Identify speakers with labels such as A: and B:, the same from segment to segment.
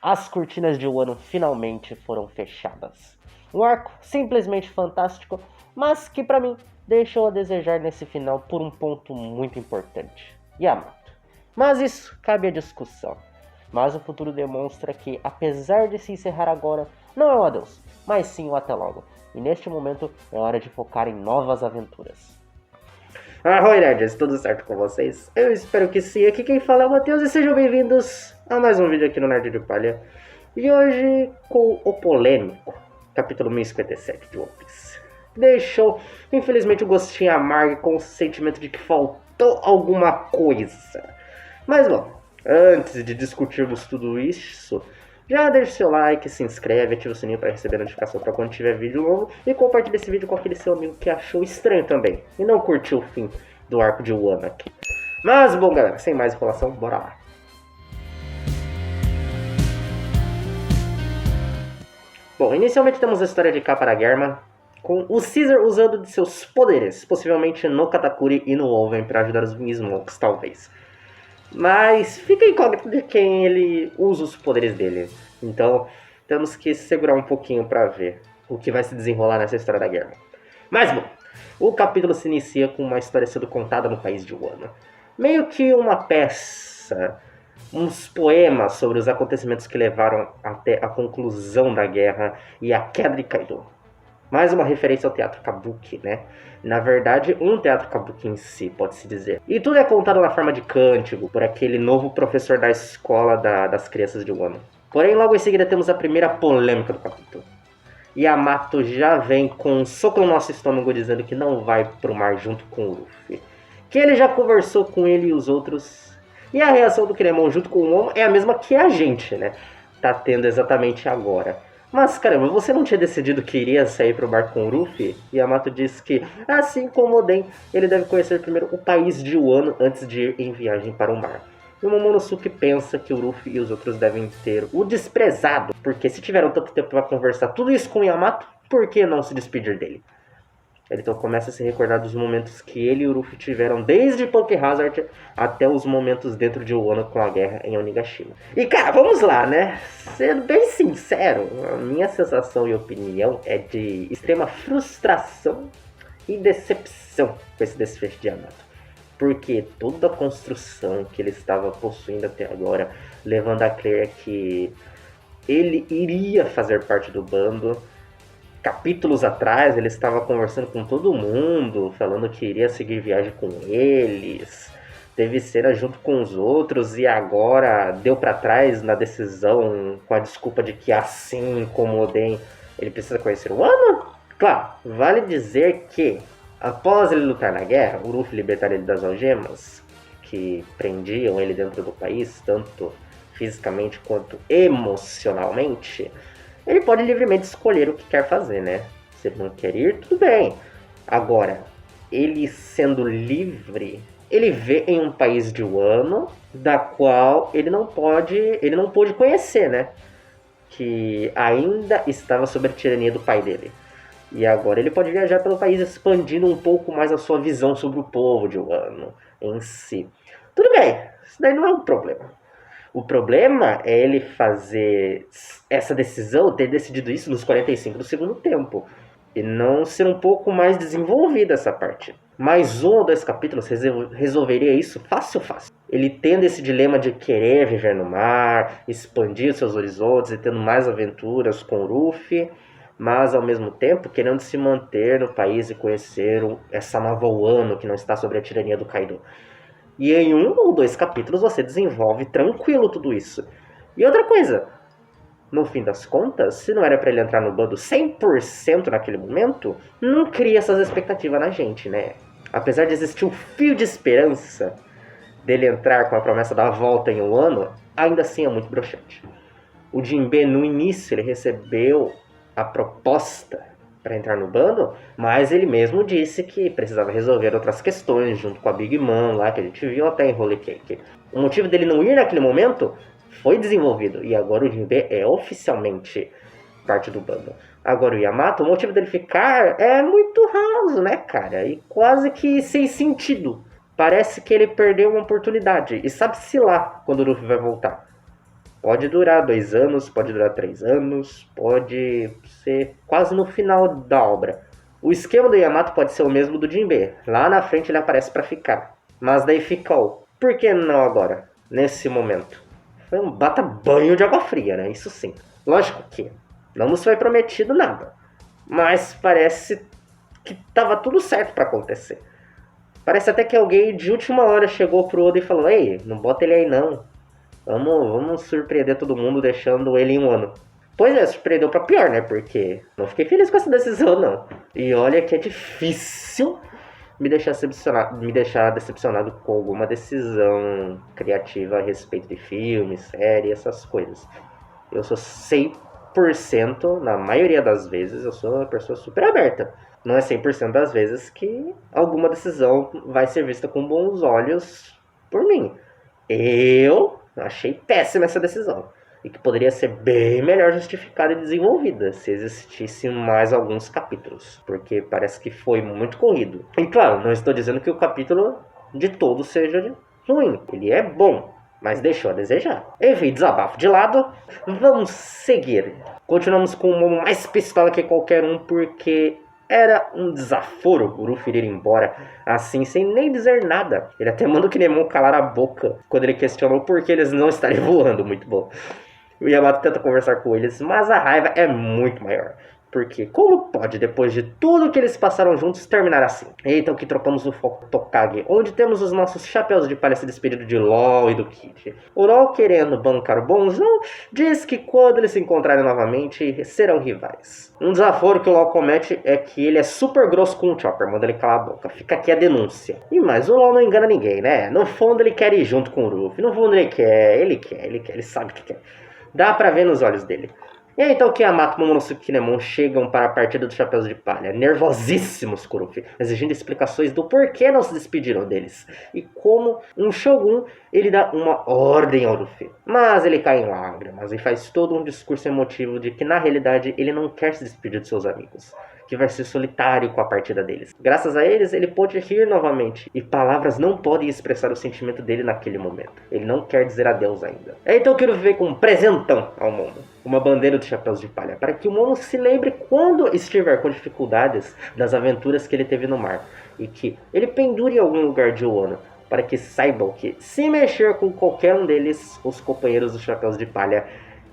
A: as cortinas de Wano finalmente foram fechadas. Um arco simplesmente fantástico, mas que pra mim deixou a desejar nesse final por um ponto muito importante: Yamato. Mas isso cabe à discussão. Mas o futuro demonstra que, apesar de se encerrar agora, não é um adeus, mas sim um até logo. E neste momento é hora de focar em novas aventuras. Oi, nerds, tudo certo com vocês? Eu espero que sim. Aqui quem fala é o Matheus e sejam bem-vindos a mais um vídeo aqui no Nerd de Palha. E hoje com o polêmico capítulo 1057 de One Piece. Deixou, infelizmente, o gostinho amargo com o sentimento de que faltou alguma coisa. Mas bom, antes de discutirmos tudo isso, já deixa o seu like, se inscreve, ativa o sininho para receber notificação para quando tiver vídeo novo e compartilha esse vídeo com aquele seu amigo que achou estranho também e não curtiu o fim do arco de Wano aqui. Mas bom, galera, sem mais enrolação, bora lá. Bom, inicialmente temos a história de Capa da Germa, com o Caesar usando de seus poderes, possivelmente no Katakuri e no Oven para ajudar os Smokes, talvez. Mas fica incógnito de quem ele usa os poderes dele. Então temos que segurar um pouquinho para ver o que vai se desenrolar nessa história da guerra. Mas bom, o capítulo se inicia com uma história sendo contada no país de Wano. Meio que uma peça, uns poemas sobre os acontecimentos que levaram até a conclusão da guerra e a queda de Kaido. Mais uma referência ao teatro kabuki, né? Na verdade, um teatro kabuki em si, pode-se dizer. E tudo é contado na forma de cântico, por aquele novo professor da escola das crianças de Wano. Porém, logo em seguida temos a primeira polêmica do capítulo. Yamato já vem com um soco no nosso estômago dizendo que não vai pro mar junto com o Luffy. Que ele já conversou com ele e os outros. E a reação do Kinemon junto com o Momo é a mesma que a gente, né? Tá tendo exatamente agora. Mas caramba, você não tinha decidido que iria sair pro bar com o Luffy? Yamato disse que, assim como Oden, ele deve conhecer primeiro o país de Wano antes de ir em viagem para o mar. E o Momonosuke pensa que o Luffy e os outros devem ter o desprezado, porque se tiveram tanto tempo para conversar tudo isso com o Yamato, por que não se despedir dele? Ele então começa a se recordar dos momentos que ele e o Luffy tiveram desde Punk Hazard até os momentos dentro de Wano com a guerra em Onigashima. E cara, vamos lá, né? Sendo bem sincero, a minha sensação e opinião é de extrema frustração e decepção com esse desfecho de Yamato. Porque toda a construção que ele estava possuindo até agora, levando a crer que ele iria fazer parte do bando. Capítulos atrás ele estava conversando com todo mundo, falando que iria seguir viagem com eles, teve cena junto com os outros e agora deu para trás na decisão com a desculpa de que assim como Oden ele precisa conhecer o Wano. Claro, vale dizer que após ele lutar na guerra, o Luffy libertar ele das algemas que prendiam ele dentro do país, tanto fisicamente quanto emocionalmente, ele pode livremente escolher o que quer fazer, né? Se ele não quer ir, tudo bem. Agora, ele sendo livre, ele vê em um país de Wano, da qual ele não pôde conhecer, né? Que ainda estava sob a tirania do pai dele. E agora ele pode viajar pelo país expandindo um pouco mais a sua visão sobre o povo de Wano em si. Tudo bem, isso daí não é um problema. O problema é ele fazer essa decisão, ter decidido isso nos 45 do segundo tempo. E não ser um pouco mais desenvolvida essa parte. Mais um ou dois capítulos resolveria isso fácil. Ele tendo esse dilema de querer viver no mar, expandir seus horizontes e tendo mais aventuras com o Luffy, mas ao mesmo tempo querendo se manter no país e conhecer essa nova Wano que não está sob a tirania do Kaido. E em um ou dois capítulos você desenvolve tranquilo tudo isso. E outra coisa, no fim das contas, se não era pra ele entrar no bando 100% naquele momento, não cria essas expectativas na gente, né? Apesar de existir um fio de esperança dele entrar com a promessa da volta em um ano, ainda assim é muito broxante. O Jinbe, no início, ele recebeu a proposta para entrar no bando, mas ele mesmo disse que precisava resolver outras questões junto com a Big Mom lá, que a gente viu até em Holy Cake. O motivo dele não ir naquele momento foi desenvolvido, e agora o Jinbe é oficialmente parte do bando. Agora o Yamato, o motivo dele ficar é muito raso, né, cara? E quase que sem sentido. Parece que ele perdeu uma oportunidade, e sabe-se lá quando o Luffy vai voltar. Pode durar 2 anos, pode durar 3 anos, pode ser quase no final da obra. O esquema do Yamato pode ser o mesmo do Jinbe. Lá na frente ele aparece para ficar. Mas daí ficou. Por que não agora? Nesse momento. Foi um bata-banho de água fria, né? Isso sim. Lógico que não nos foi prometido nada. Mas parece que tava tudo certo para acontecer. Parece até que alguém de última hora chegou pro Oda e falou: Ei, não bota ele aí não. Vamos surpreender todo mundo deixando ele em um ano. Pois é, surpreendeu pra pior, né? Porque não fiquei feliz com essa decisão, não. E olha que é difícil me deixar decepcionado com alguma decisão criativa a respeito de filme, série, essas coisas. Eu sou 100%, na maioria das vezes, eu sou uma pessoa super aberta. Não é 100% das vezes que alguma decisão vai ser vista com bons olhos por mim. Eu achei péssima essa decisão. E que poderia ser bem melhor justificada e desenvolvida se existissem mais alguns capítulos. Porque parece que foi muito corrido. E claro, não estou dizendo que o capítulo de todo seja ruim. Ele é bom, mas deixou a desejar. Enfim, desabafo de lado. Vamos seguir. Continuamos com o Momo mais pistola que qualquer um, porque era um desaforo o Luffy ir embora assim, sem nem dizer nada. Ele até manda o Kinemon calar a boca quando ele questionou por que eles não estariam voando. Muito bom. O Yamato tenta conversar com eles, mas a raiva é muito maior. Porque como pode, depois de tudo que eles passaram juntos, terminar assim? Então que trocamos o foco Tokage, onde temos os nossos chapéus de palha se despedindo de LOL e do Kid. O LOL, querendo bancar o bonzão, diz que quando eles se encontrarem novamente, serão rivais. Um desaforo que o LOL comete é que ele é super grosso com o Chopper, manda ele calar a boca. Fica aqui a denúncia. E mais, o LOL não engana ninguém, né? No fundo ele quer ir junto com o Luffy, no fundo ele sabe o que quer. Dá pra ver nos olhos dele. E aí então que Yamato e Momonosuke Kinemon chegam para a partida dos Chapéus de Palha, nervosíssimos com Luffy, exigindo explicações do porquê não se despediram deles. E como um Shogun, ele dá uma ordem ao Luffy. Mas ele cai em lágrimas e faz todo um discurso emotivo de que na realidade ele não quer se despedir de seus amigos, que vai ser solitário com a partida deles. Graças a eles, ele pôde rir novamente, e palavras não podem expressar o sentimento dele naquele momento. Ele não quer dizer adeus ainda. Então eu quero ver com um presentão ao Momo, uma bandeira dos Chapéus de Palha, para que o Momo se lembre quando estiver com dificuldades das aventuras que ele teve no mar, e que ele pendure em algum lugar de Wano, para que saibam que se mexer com qualquer um deles, os companheiros dos Chapéus de Palha,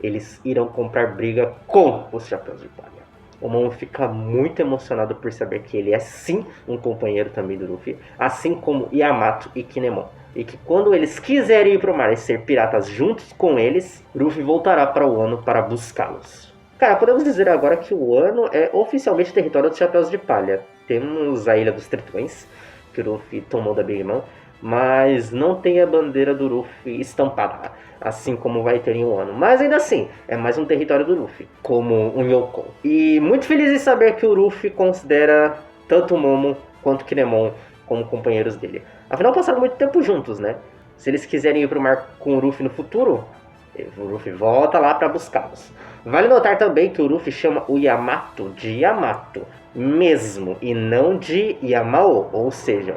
A: eles irão comprar briga com os Chapéus de Palha. O Momo fica muito emocionado por saber que ele é sim um companheiro também do Luffy, assim como Yamato e Kinemon. E que quando eles quiserem ir pro mar e ser piratas juntos com eles, Luffy voltará para o Wano para buscá-los. Cara, podemos dizer agora que o Wano é oficialmente território dos Chapéus de Palha. Temos a Ilha dos Tritões, que o Luffy tomou da Big Mom, mas não tem a bandeira do Luffy estampada, assim como vai ter em Wano. Mas ainda assim, é mais um território do Luffy, como um Yonkou. E muito feliz em saber que o Luffy considera tanto o Momo quanto o Kinemon como companheiros dele. Afinal, passaram muito tempo juntos, né? Se eles quiserem ir pro mar com o Luffy no futuro, o Luffy volta lá para buscá-los. Vale notar também que o Luffy chama o Yamato de Yamato mesmo, e não de Yamao, ou seja,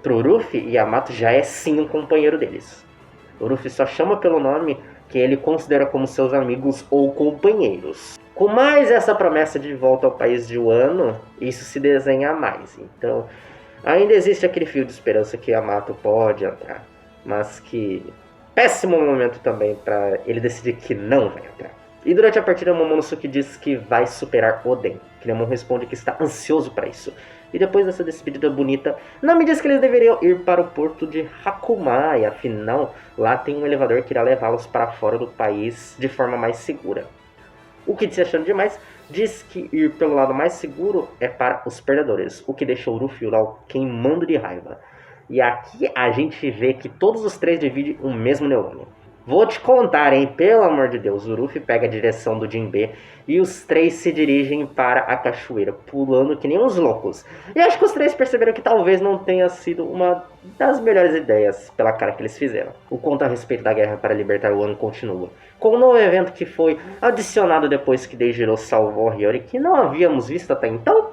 A: pro Luffy, Yamato já é sim um companheiro deles. O Luffy só chama pelo nome que ele considera como seus amigos ou companheiros. Com mais essa promessa de volta ao país de Wano, isso se desenha mais. Então, ainda existe aquele fio de esperança que Yamato pode entrar, mas que péssimo momento também para ele decidir que não vai entrar. E durante a partida, Momonosuke diz que vai superar Oden. Kinemon responde que está ansioso para isso. E depois dessa despedida bonita, Nami diz que eles deveriam ir para o porto de Hakumai. Afinal, lá tem um elevador que irá levá-los para fora do país de forma mais segura. O Kid, se achando demais, diz que ir pelo lado mais seguro é para os perdedores, o que deixou o Luffy e o Lau queimando de raiva. E aqui a gente vê que todos os três dividem o mesmo neurônio. Vou te contar, hein? Pelo amor de Deus. O Luffy pega a direção do Jinbe e os três se dirigem para a cachoeira, pulando que nem uns loucos. E acho que os três perceberam que talvez não tenha sido uma das melhores ideias pela cara que eles fizeram. O conto a respeito da guerra para libertar o Wano continua, com um novo evento que foi adicionado depois que Deijiro salvou Hiyori, que não havíamos visto até então.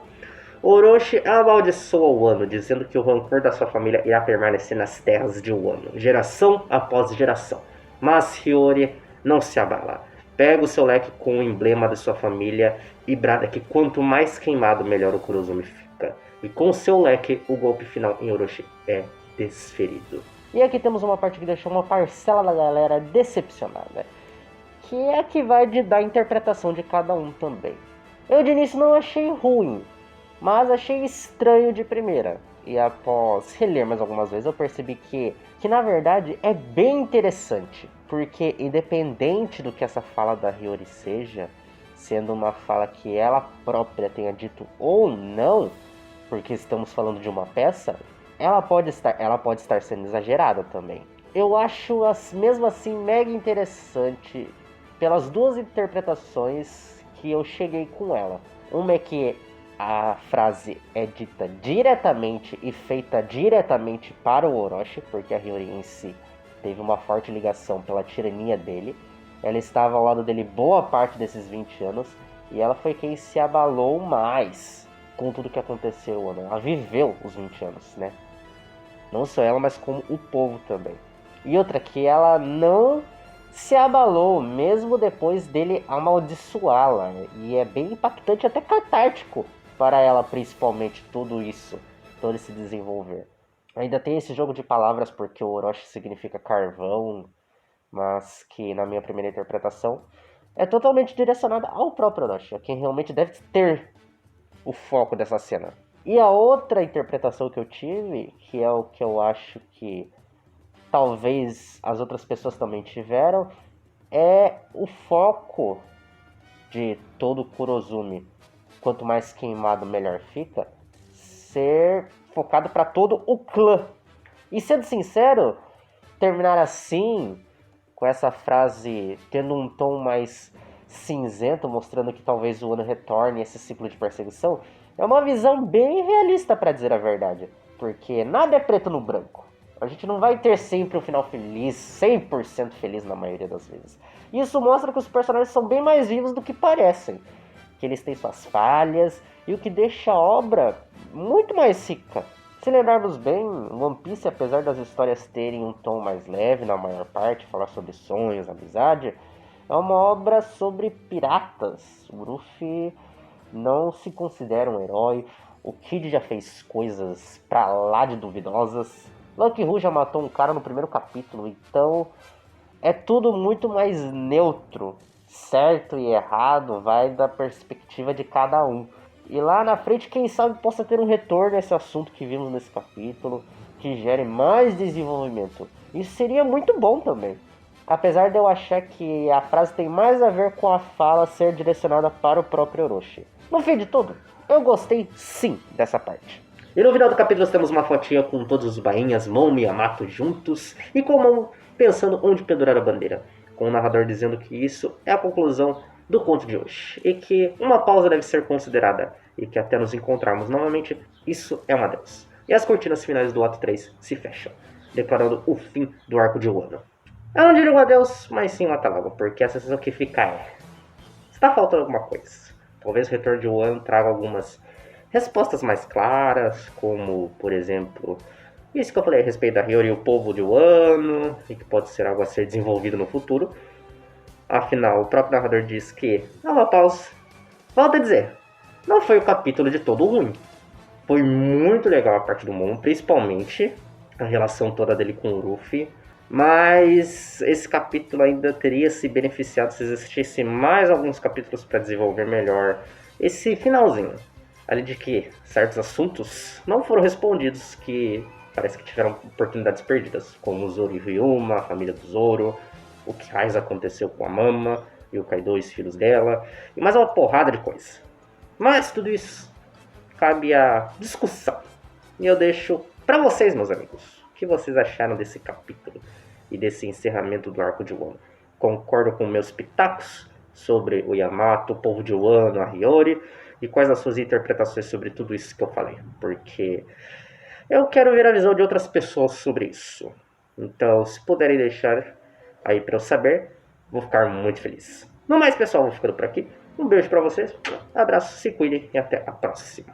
A: Orochi amaldiçoa o Wano, dizendo que o rancor da sua família irá permanecer nas terras de Wano, geração após geração. Mas Hiyori não se abala. Pega o seu leque com o emblema da sua família e brada que quanto mais queimado, melhor o Kurozumi fica. E com o seu leque, o golpe final em Orochi é desferido. E aqui temos uma parte que deixou uma parcela da galera decepcionada, que é a que vai da interpretação de cada um também. Eu de início não achei ruim, mas achei estranho de primeira. E após reler mais algumas vezes eu percebi que na verdade é bem interessante. Porque independente do que essa fala da Hiyori seja, sendo uma fala que ela própria tenha dito ou não, porque estamos falando de uma peça, ela pode estar sendo exagerada também. Eu acho mesmo assim mega interessante pelas duas interpretações que eu cheguei com ela. Uma é que a frase é dita diretamente e feita diretamente para o Orochi, porque a Hiyori em si teve uma forte ligação pela tirania dele. Ela estava ao lado dele boa parte desses 20 anos e ela foi quem se abalou mais com tudo que aconteceu. Ela viveu os 20 anos, né? Não só ela, mas como o povo também. E outra que ela não se abalou, mesmo depois dele amaldiçoá-la. E é bem impactante, até catártico para ela, principalmente, tudo isso, todo esse desenvolver. Ainda tem esse jogo de palavras, porque o Orochi significa carvão, mas que, na minha primeira interpretação, é totalmente direcionada ao próprio Orochi, a quem realmente deve ter o foco dessa cena. E a outra interpretação que eu tive, que é o que eu acho que talvez as outras pessoas também tiveram, é o foco de todo Kurozumi, quanto mais queimado melhor fica, ser focado para todo o clã. E sendo sincero, terminar assim, com essa frase tendo um tom mais cinzento, mostrando que talvez o Wano retorne esse ciclo de perseguição, é uma visão bem realista, para dizer a verdade. Porque nada é preto no branco. A gente não vai ter sempre um final feliz, 100% feliz na maioria das vezes. Isso mostra que os personagens são bem mais vivos do que parecem. Que eles têm suas falhas, e o que deixa a obra muito mais rica. Se lembrarmos bem, One Piece, apesar das histórias terem um tom mais leve na maior parte, falar sobre sonhos, amizade, é uma obra sobre piratas. O Luffy não se considera um herói, o Kid já fez coisas pra lá de duvidosas, Lucky Ru já matou um cara no primeiro capítulo, então é tudo muito mais neutro, certo e errado vai da perspectiva de cada um. E lá na frente, quem sabe possa ter um retorno a esse assunto que vimos nesse capítulo, que gere mais desenvolvimento. Isso seria muito bom também. Apesar de eu achar que a frase tem mais a ver com a fala ser direcionada para o próprio Orochi. No fim de tudo, eu gostei sim dessa parte. E no final do capítulo nós temos uma fotinha com todos os bainhas, Momo e Yamato juntos, e com o Momo pensando onde pendurar a bandeira, com o narrador dizendo que isso é a conclusão do conto de hoje, e que uma pausa deve ser considerada, e que até nos encontrarmos novamente, isso é um adeus. E as cortinas finais do ato 3 se fecham, declarando o fim do arco de Wano. Eu não diria um adeus, mas sim um até logo, porque a sensação que fica é: está faltando alguma coisa. Talvez o retorno de Wano traga algumas respostas mais claras, como, por exemplo, isso que eu falei a respeito da Hiyori e o povo de Wano, e que pode ser algo a ser desenvolvido no futuro. Afinal, o próprio narrador diz que, uma pausa, volta a dizer, não foi o capítulo de todo ruim. Foi muito legal a parte do Momo, principalmente a relação toda dele com o Luffy. Mas esse capítulo ainda teria se beneficiado se existisse mais alguns capítulos para desenvolver melhor esse finalzinho. Além de que certos assuntos não foram respondidos, que parece que tiveram oportunidades perdidas, como o Zoro e Ryuma, a família do Zoro, o que mais aconteceu com a Mama e o Kaido e os filhos dela, e mais uma porrada de coisa. Mas tudo isso cabe à discussão. E eu deixo para vocês, meus amigos, o que vocês acharam desse capítulo e desse encerramento do arco de Wano. Concordam com meus pitacos sobre o Yamato, o povo de Wano, a Hiyori, e quais as suas interpretações sobre tudo isso que eu falei, porque eu quero ver a visão de outras pessoas sobre isso. Então, se puderem deixar aí para eu saber, vou ficar muito feliz. No mais, pessoal, vou ficando por aqui. Um beijo para vocês, abraço, se cuidem e até a próxima.